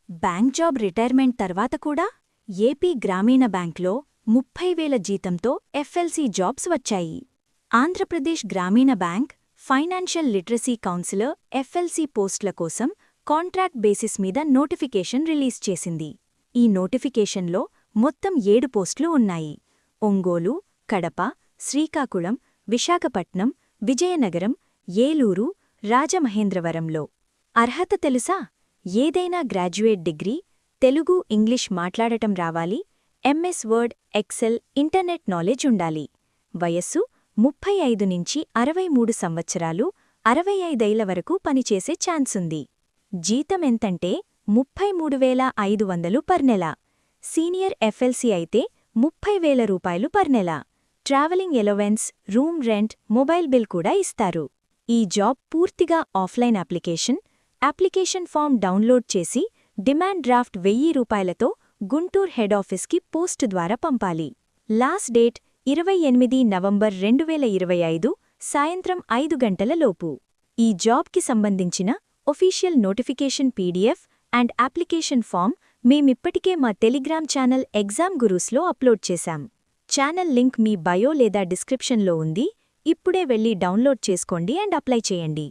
Bank job retirement తర్వాత కూడా AP గ్రామీణ బ్యాంక్లో 30,000 జీతంతో ఎఫ్ఎల్సీ జాబ్స్ వచ్చాయి. ఆంధ్రప్రదేశ్ గ్రామీణ bank financial literacy councillor FLC పోస్టుల కోసం కాంట్రాక్ట్ బేసిస్ మీద నోటిఫికేషన్ రిలీజ్ చేసింది. ఈ నోటిఫికేషన్లో మొత్తం 7 పోస్టులు ఉన్నాయి. ఒంగోలు, కడప, శ్రీకాకుళం, విశాఖపట్నం, విజయనగరం, ఏలూరు, రాజమహేంద్రవరంలో. అర్హత తెలుసా? ఏదైనా గ్రాడ్యుయేట్ డిగ్రీ, తెలుగు ఇంగ్లీష్ మాట్లాడటం రావాలి, MS Word, Excel, internet knowledge ఉండాలి. వయస్సు 35 నుంచి 63 సంవత్సరాలు, 65 ఏళ్ల వరకు పనిచేసే ఛాన్సుంది. జీతం ఎంతంటే 33,500 పర్ నెల. సీనియర్ ఎఫ్ఎల్సీ అయితే 30,000 రూపాయలు పర్ నెల. Travelling allowance, room rent, mobile bill కూడా ఇస్తారు. ఈ జాబ్ పూర్తిగా ఆఫ్లైన్ అప్లికేషన్ ఫామ్ డౌన్లోడ్ చేసి డిమాండ్ డ్రాఫ్ట్ 1000 రూపాయలతో గుంటూరు హెడ్ ఆఫీస్కి పోస్టు ద్వారా పంపాలి. లాస్ట్ డేట్ 28 నవంబర్ 2025 సాయంత్రం 5 గంటల లోపు. ఈ జాబ్కి సంబంధించిన official notification PDF and application form మేమిప్పటికే మా టెలిగ్రామ్ ఛానల్ ఎగ్జామ్ గురూస్లో అప్లోడ్ చేశాం. ఛానల్ లింక్ మీ బయో లేదా డిస్క్రిప్షన్లో ఉంది. ఇప్పుడే వెళ్ళి డౌన్లోడ్ చేసుకోండి అండ్ అప్లై చేయండి.